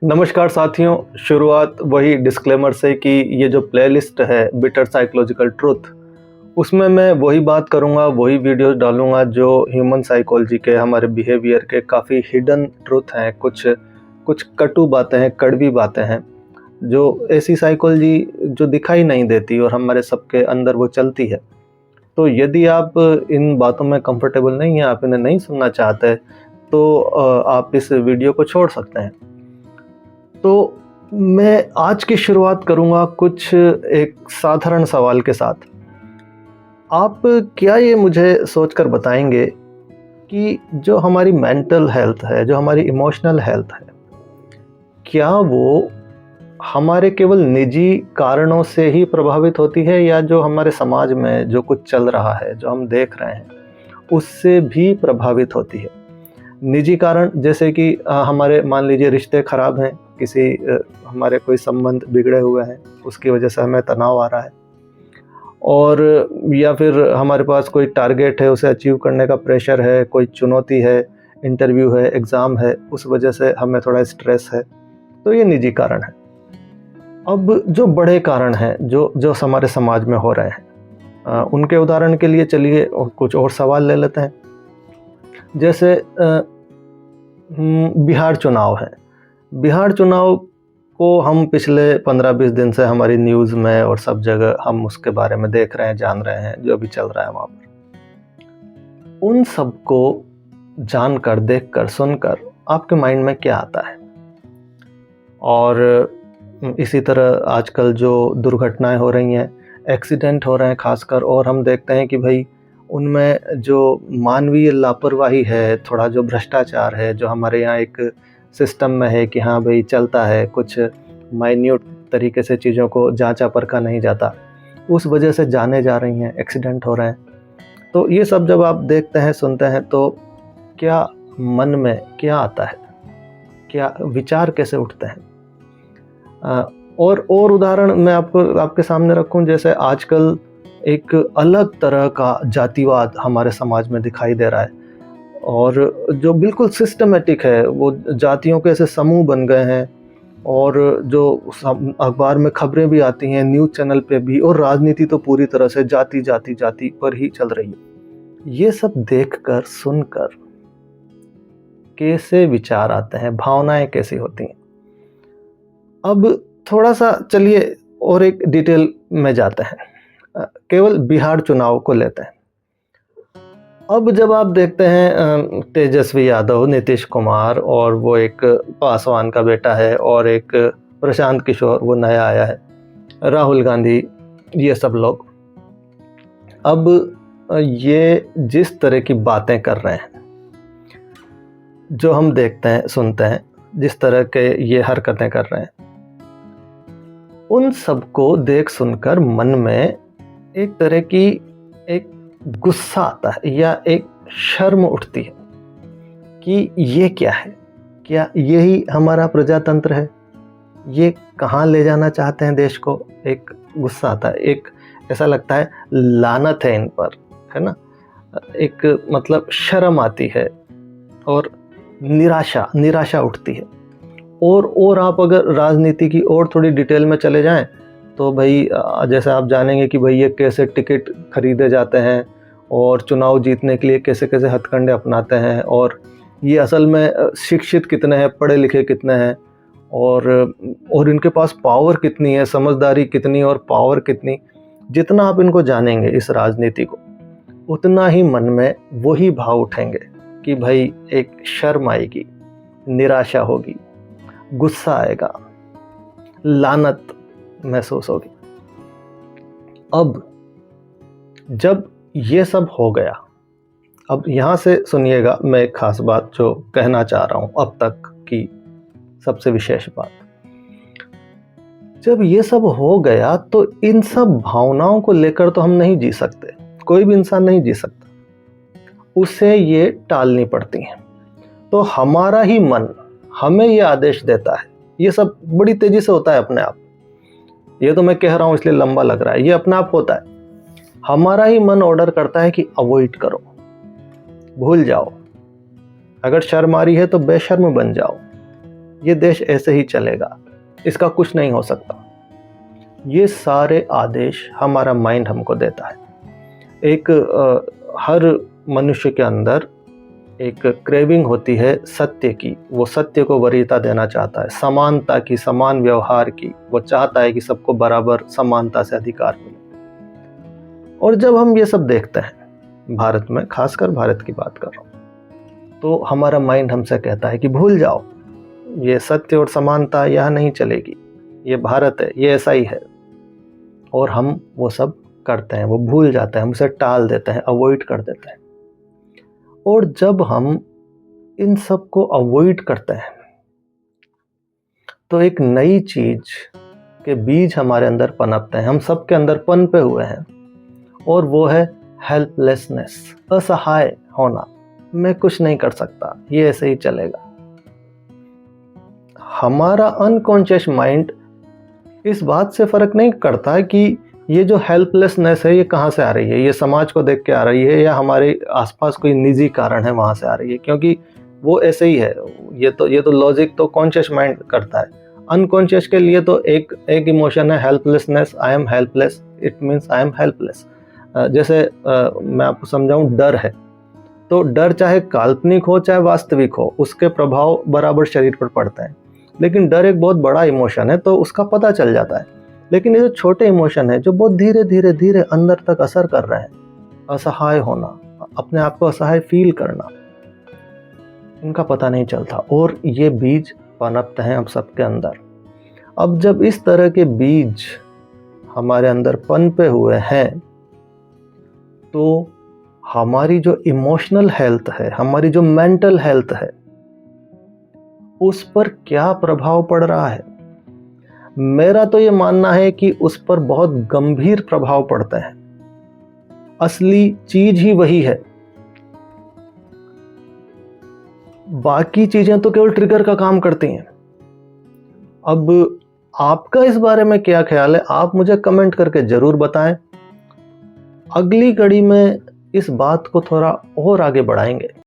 नमस्कार साथियों। शुरुआत वही डिस्क्लेमर से कि ये जो प्लेलिस्ट है बिटर साइकोलॉजिकल ट्रुथ, उसमें मैं वही बात करूँगा, वही वीडियोस डालूँगा जो ह्यूमन साइकोलॉजी के, हमारे बिहेवियर के काफ़ी हिडन ट्रुथ हैं। कुछ कटु बातें हैं, कड़वी बातें हैं, जो ऐसी साइकोलॉजी जो दिखाई नहीं देती और हमारे सबके अंदर वो चलती है। तो यदि आप इन बातों में कंफर्टेबल नहीं हैं, आप इन्हें नहीं सुनना चाहते, तो आप इस वीडियो को छोड़ सकते हैं। तो मैं आज की शुरुआत करूँगा कुछ एक साधारण सवाल के साथ। आप क्या ये मुझे सोचकर बताएंगे कि जो हमारी मेंटल हेल्थ है, जो हमारी इमोशनल हेल्थ है, क्या वो हमारे केवल निजी कारणों से ही प्रभावित होती है, या जो हमारे समाज में जो कुछ चल रहा है, जो हम देख रहे हैं, उससे भी प्रभावित होती है? निजी कारण जैसे कि हमारे मान लीजिए रिश्ते ख़राब हैं, किसी हमारे कोई संबंध बिगड़े हुए हैं, उसकी वजह से हमें तनाव आ रहा है, और या फिर हमारे पास कोई टारगेट है, उसे अचीव करने का प्रेशर है, कोई चुनौती है, इंटरव्यू है, एग्ज़ाम है, उस वजह से हमें थोड़ा स्ट्रेस है, तो ये निजी कारण है। अब जो बड़े कारण हैं जो हमारे समाज में हो रहे हैं, उनके उदाहरण के लिए चलिए कुछ और सवाल ले लेते हैं। जैसे बिहार चुनाव है। बिहार चुनाव को हम पिछले 15-20 दिन से हमारी न्यूज़ में और सब जगह हम उसके बारे में देख रहे हैं, जान रहे हैं, जो अभी चल रहा है वहाँ पर। उन सब को जानकर, देखकर, सुनकर आपके माइंड में क्या आता है? और इसी तरह आजकल जो दुर्घटनाएं हो रही हैं, एक्सीडेंट हो रहे हैं खासकर, और हम देखते हैं कि भाई उनमें जो मानवीय लापरवाही है, थोड़ा जो भ्रष्टाचार है, जो हमारे यहाँ एक सिस्टम में है कि हाँ भाई चलता है, कुछ माइन्यूट तरीके से चीज़ों को जांचा परखा नहीं जाता, उस वजह से जानें जा रही हैं, एक्सीडेंट हो रहे हैं। तो ये सब जब आप देखते हैं, सुनते हैं, तो क्या मन में क्या आता है? क्या विचार कैसे उठते हैं? और उदाहरण मैं आपके सामने रखूं। जैसे आजकल एक अलग तरह का जातिवाद हमारे समाज में दिखाई दे रहा है, और जो बिल्कुल सिस्टमेटिक है, वो जातियों के ऐसे समूह बन गए हैं, और जो अखबार में खबरें भी आती हैं, न्यूज़ चैनल पे भी, और राजनीति तो पूरी तरह से जाति जाति जाति पर ही चल रही है। ये सब देखकर, सुनकर कैसे विचार आते हैं, भावनाएं कैसी होती हैं? अब थोड़ा सा चलिए और एक डिटेल में जाते हैं, केवल बिहार चुनाव को लेते हैं। अब जब आप देखते हैं तेजस्वी यादव, नीतीश कुमार, और वो एक पासवान का बेटा है, और एक प्रशांत किशोर, वो नया आया है, राहुल गांधी, ये सब लोग, अब ये जिस तरह की बातें कर रहे हैं, जो हम देखते हैं, सुनते हैं, जिस तरह के ये हरकतें कर रहे हैं, उन सबको देख सुनकर मन में एक तरह की एक गुस्सा आता है, या एक शर्म उठती है कि ये क्या है? क्या यही हमारा प्रजातंत्र है? ये कहाँ ले जाना चाहते हैं देश को? एक गुस्सा आता है, एक ऐसा लगता है लानत है इन पर, है ना? एक मतलब शर्म आती है, और निराशा उठती है। और आप अगर राजनीति की और थोड़ी डिटेल में चले जाएं, तो भाई जैसे आप जानेंगे कि भाई ये कैसे टिकट खरीदे जाते हैं, और चुनाव जीतने के लिए कैसे कैसे हथकंडे अपनाते हैं, और ये असल में शिक्षित कितने हैं, पढ़े लिखे कितने हैं, और इनके पास पावर कितनी है, समझदारी कितनी और पावर कितनी। जितना आप इनको जानेंगे, इस राजनीति को, उतना ही मन में वही भाव उठेंगे कि भाई एक शर्म आएगी, निराशा होगी, गुस्सा आएगा, लानत महसूस होगी। अब जब ये सब हो गया, अब यहाँ से सुनिएगा, मैं एक खास बात जो कहना चाह रहा हूँ, अब तक की सबसे विशेष बात। जब ये सब हो गया, तो इन सब भावनाओं को लेकर तो हम नहीं जी सकते, कोई भी इंसान नहीं जी सकता, उसे ये टालनी पड़ती हैं। तो हमारा ही मन हमें ये आदेश देता है। ये सब बड़ी तेजी से होता है अपने आप। ये तो मैं कह रहा हूँ इसलिए लंबा लग रहा है, ये अपने आप होता है। हमारा ही मन ऑर्डर करता है कि अवॉइड करो, भूल जाओ, अगर शर्म आ रही है तो बेशर्म बन जाओ, ये देश ऐसे ही चलेगा, इसका कुछ नहीं हो सकता। ये सारे आदेश हमारा माइंड हमको देता है। हर मनुष्य के अंदर एक क्रेविंग होती है सत्य की, वो सत्य को वरीयता देना चाहता है, समानता की, समान व्यवहार की, वो चाहता है कि सबको बराबर समानता से अधिकार मिले। और जब हम ये सब देखते हैं भारत में, खासकर भारत की बात कर रहा हूँ, तो हमारा माइंड हमसे कहता है कि भूल जाओ, ये सत्य और समानता यहाँ नहीं चलेगी, ये भारत है, ये ऐसा ही है। और हम वो सब करते हैं, वो भूल जाते हैं, हम उसे टाल देते हैं, अवॉइड कर देते हैं। और जब हम इन सब को अवॉइड करते हैं तो एक नई चीज के बीज हमारे अंदर पनपते हैं, हम सबके अंदर पनपे हुए हैं, और वो है हेल्पलेसनेस, असहाय होना। मैं कुछ नहीं कर सकता, ये ऐसे ही चलेगा। हमारा अनकॉन्शियस माइंड इस बात से फर्क नहीं करता कि ये जो हेल्पलेसनेस है ये कहाँ से आ रही है, ये समाज को देख के आ रही है या हमारे आसपास कोई निजी कारण है वहाँ से आ रही है, क्योंकि वो ऐसे ही है। ये तो लॉजिक तो कॉन्शियस माइंड करता है। अनकॉन्शियस के लिए तो एक इमोशन है helplessness, I am helpless, it means I am helpless. जैसे मैं आपको समझाऊं, डर है तो डर चाहे काल्पनिक हो चाहे वास्तविक हो, उसके प्रभाव बराबर शरीर पर पड़ते हैं। लेकिन डर एक बहुत बड़ा इमोशन है तो उसका पता चल जाता है। लेकिन ये जो छोटे इमोशन है जो बहुत धीरे धीरे धीरे अंदर तक असर कर रहे हैं, असहाय होना, अपने आप को असहाय फील करना, इनका पता नहीं चलता और ये बीज पनपते हैं हम सबके अंदर। अब जब इस तरह के बीज हमारे अंदर पनपे हुए हैं तो हमारी जो इमोशनल हेल्थ है, हमारी जो मेंटल हेल्थ है, उस पर क्या प्रभाव पड़ रहा है? मेरा तो ये मानना है कि उस पर बहुत गंभीर प्रभाव पड़ते हैं। असली चीज ही वही है, बाकी चीजें तो केवल ट्रिगर का काम करती हैं। अब आपका इस बारे में क्या ख्याल है, आप मुझे कमेंट करके जरूर बताएं। अगली कड़ी में इस बात को थोड़ा और आगे बढ़ाएंगे।